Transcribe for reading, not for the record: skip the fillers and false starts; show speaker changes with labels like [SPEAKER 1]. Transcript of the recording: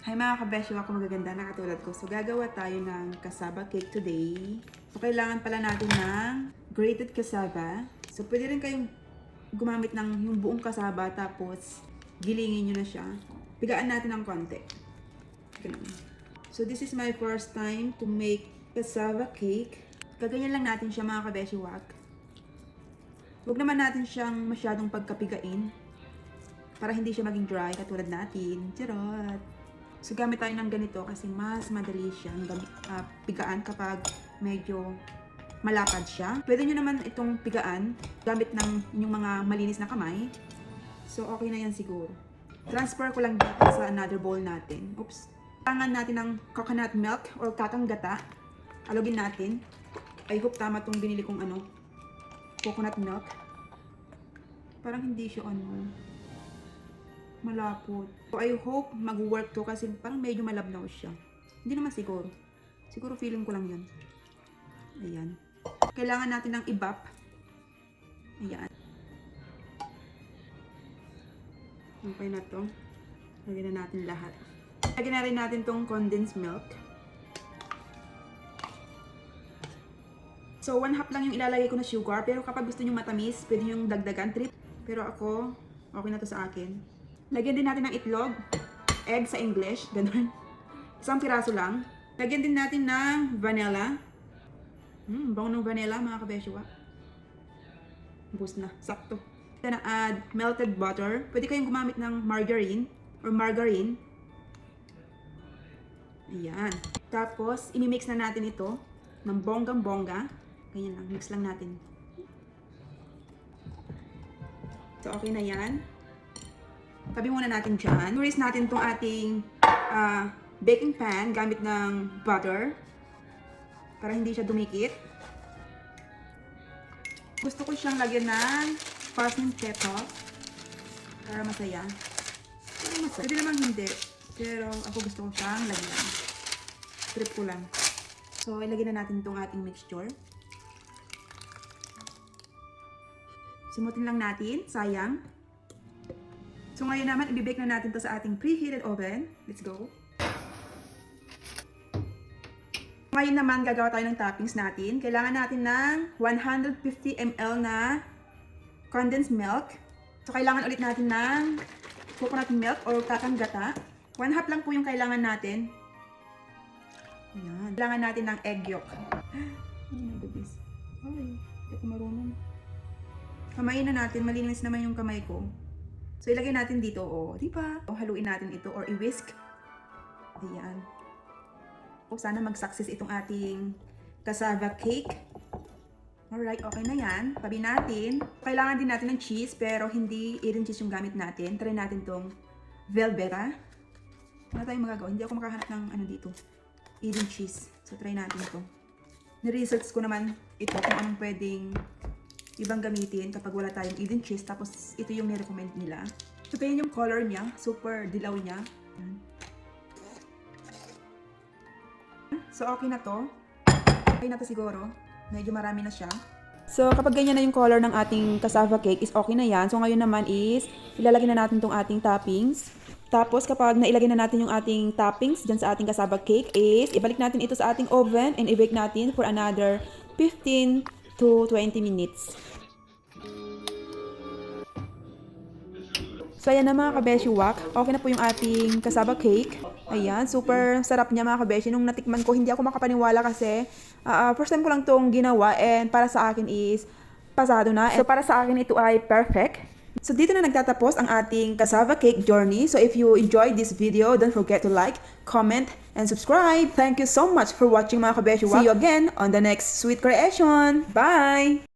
[SPEAKER 1] Hi mga kabeshi, ako magaganda na katulad ko. So gagawa tayo ng cassava cake today. So kailangan pala natin ng grated cassava. So pwede rin kayong gumamit ng yung buong cassava tapos gilingin nyo na siya. Pigaan natin ng konti. Ganun. So this is my first time to make cassava cake. Gaganyan lang natin siya mga kabeshi wak. Huwag naman natin siyang masyadong pagkapigain para hindi siya maging dry katulad natin. Charot! So gamit tayo ng ganito kasi mas madali siyang pigaan kapag medyo malapad siya. Pwede nyo naman itong pigaan gamit ng inyong mga malinis na kamay. So okay na yan siguro. Transfer ko lang dito sa another bowl natin. Oops. Kailangan natin ng coconut milk or kakang gata. Alugin natin. I hope tama itong binili kong coconut milk. Parang hindi siya malapot. So I hope mag-work to kasi parang medyo malabnaw siya. Hindi naman siguro. Siguro feeling ko lang yun. Ayan. Kailangan natin ng ibap. Ayan. Okay na to. Lagyan na natin lahat. Lagyan na rin natin tong condensed milk. So 1/2 lang yung ilalagay ko na sugar. Pero kapag gusto nyo matamis, pwede yung dagdagan. Pero ako, okay na to sa akin. Lagyan din natin ng itlog. Egg sa English. Ganun. Isang piraso lang. Lagyan din natin ng vanilla. Bango ng vanilla mga kabesyowa. Boost na. Sakto. Then add melted butter. Pwede kayong gumamit ng margarine or margarine. Ayan. Tapos, imimix na natin ito ng bonggang-bongga. Ganyan lang. Mix lang natin. So, okay na yan. Tabi muna natin dyan. Grease natin itong ating baking pan gamit ng butter para hindi siya dumikit. Gusto ko siyang lagyan ng parsley pepper para masaya. Pwede naman hindi. Pero ako gusto ko siyang lagyan. Trip ko lang. So, ilagyan na natin itong ating mixture. Simutin lang natin. Sayang. So ngayon naman, i-bake na natin to sa ating preheated oven. Let's go. Ngayon naman, gagawa tayo ng toppings natin. Kailangan natin ng 150 ml na condensed milk. So kailangan ulit natin ng coconut milk or kakang gata. 1/2 lang po yung kailangan natin. Ayan. Kailangan natin ng egg yolk. Oh my goodness. Ay, hindi ko marunong. Kamayin na natin. Malinis naman yung kamay ko. So, ilagay natin dito, di ba? O, haluin natin ito or i-whisk. Ayan. O, sana mag-success itong ating cassava cake. Alright, okay na yan. Tabi natin. Kailangan din natin ng cheese, pero hindi Eden cheese yung gamit natin. Try natin tong Velveeta. Ano tayong magagawa? Hindi ako makahanap ng dito. Eden cheese. So, try natin ito. Ni-research ko naman ito kung anong pwedeng ibang gamitin kapag wala tayong Eden cheese. Tapos, ito yung ni-recommend nila. So, ito yung color niya. Super dilaw niya. So, okay na to. Okay na to siguro. Medyo marami na siya. So, kapag ganyan na yung color ng ating cassava cake is okay na yan. So, ngayon naman is ilalagay na natin tong ating toppings. Tapos, kapag nailagay na natin yung ating toppings dyan sa ating cassava cake is ibalik natin ito sa ating oven and i-bake natin for another 15 to 20 minutes. So, ayan na mga kabeshi wak. Okay na po yung ating cassava cake. Ayan, super sarap niya mga kabeshi. Nung natikman ko, hindi ako makapaniwala kasi first time ko lang itong ginawa and para sa akin is pasado na. So, para sa akin ito ay perfect. So, dito na nagtatapos ang ating cassava cake journey. So, if you enjoyed this video, don't forget to like, comment, and subscribe. Thank you so much for watching mga kabeshi wak. See you again on the next sweet creation. Bye!